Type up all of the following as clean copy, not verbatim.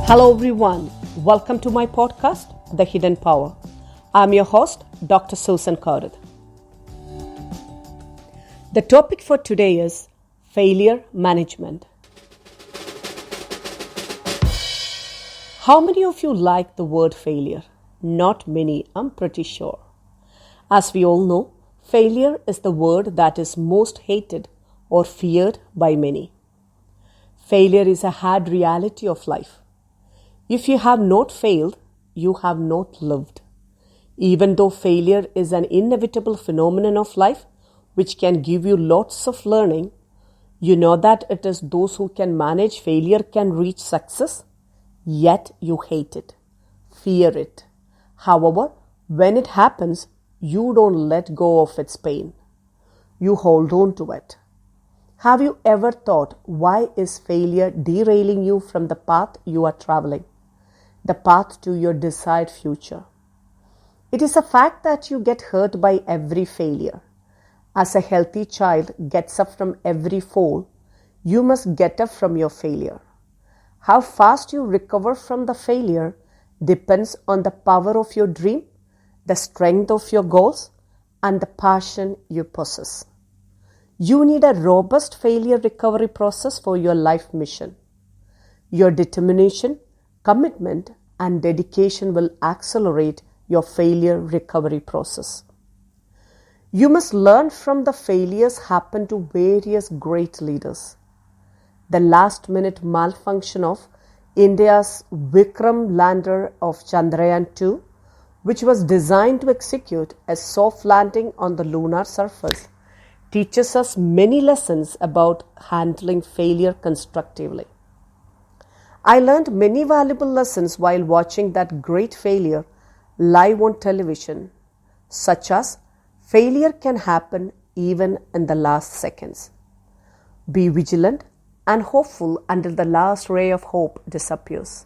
Hello everyone, welcome to my podcast, The Hidden Power. I'm your host, Dr. Susan Karud. The topic for today is failure management. How many of you like the word failure? Not many, I'm pretty sure. As we all know, failure is the word that is most hated or feared by many. Failure is a hard reality of life. If you have not failed, you have not lived. Even though failure is an inevitable phenomenon of life which can give you lots of learning, you know that it is those who can manage failure can reach success, yet you hate it, fear it. However, when it happens, you don't let go of its pain. You hold on to it. Have you ever thought, why is failure derailing you from the path you are traveling, the path to your desired future? It is a fact that you get hurt by every failure. As a healthy child gets up from every fall, you must get up from your failure. How fast you recover from the failure depends on the power of your dream, the strength of your goals, and the passion you possess. You need a robust failure recovery process for your life mission. Your determination, commitment, and dedication will accelerate your failure recovery process. You must learn from the failures happen to various great leaders. The last-minute malfunction of India's Vikram lander of Chandrayaan-2, which was designed to execute a soft landing on the lunar surface, teaches us many lessons about handling failure constructively. I learned many valuable lessons while watching that great failure live on television, such as failure can happen even in the last seconds. Be vigilant and hopeful until the last ray of hope disappears.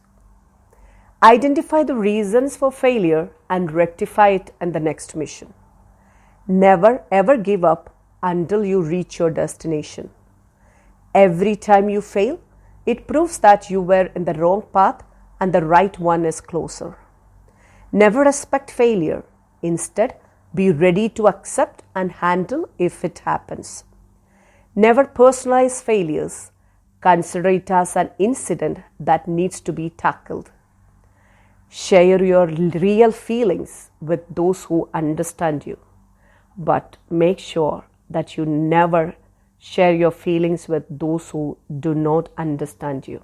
Identify the reasons for failure and rectify it in the next mission. Never ever give up until you reach your destination. Every time you fail, it proves that you were in the wrong path and the right one is closer. Never expect failure. Instead, be ready to accept and handle if it happens. Never personalize failures. Consider it as an incident that needs to be tackled. Share your real feelings with those who understand you, but make sure that you never share your feelings with those who do not understand you.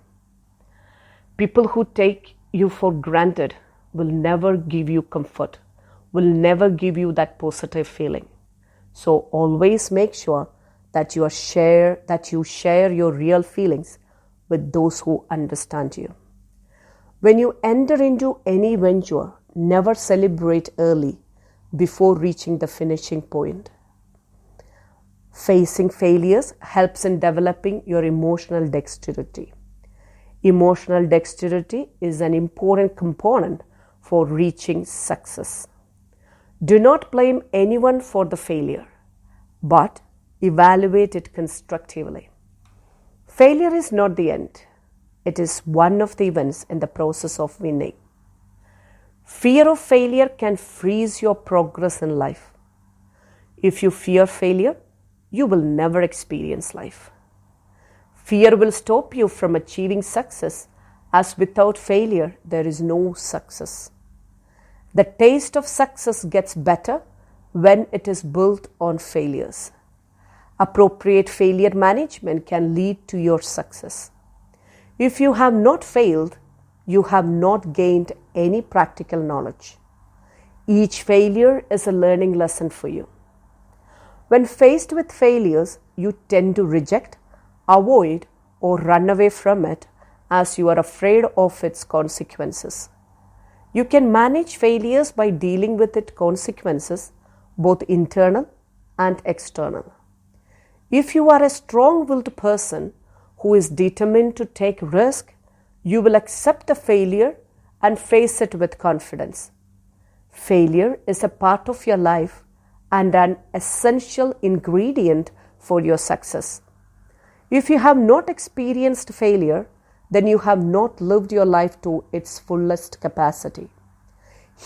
People who take you for granted will never give you comfort, will never give you that positive feeling. So always make sure that you share your real feelings with those who understand you. When you enter into any venture, never celebrate early before reaching the finishing point. Facing failures helps in developing your emotional dexterity. Emotional dexterity is an important component for reaching success. Do not blame anyone for the failure, but evaluate it constructively. Failure is not the end. It is one of the events in the process of winning. Fear of failure can freeze your progress in life. If you fear failure, you will never experience life. Fear will stop you from achieving success, as without failure, there is no success. The taste of success gets better when it is built on failures. Appropriate failure management can lead to your success. If you have not failed, you have not gained any practical knowledge. Each failure is a learning lesson for you. When faced with failures, you tend to reject, avoid, or run away from it as you are afraid of its consequences. You can manage failures by dealing with its consequences, both internal and external. If you are a strong-willed person who is determined to take risk, you will accept the failure and face it with confidence. Failure is a part of your life and an essential ingredient for your success. If you have not experienced failure, then you have not lived your life to its fullest capacity.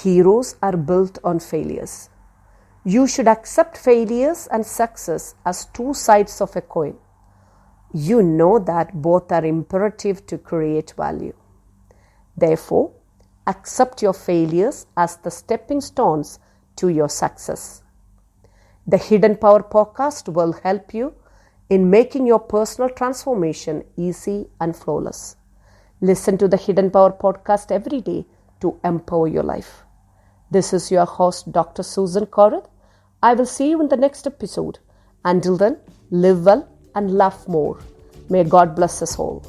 Heroes are built on failures. You should accept failures and success as two sides of a coin. You know that both are imperative to create value. Therefore, accept your failures as the stepping stones to your success. The Hidden Power podcast will help you in making your personal transformation easy and flawless. Listen to the Hidden Power podcast every day to empower your life. This is your host, Dr. Susan Korath. I will see you in the next episode. Until then, live well and laugh more. May God bless us all.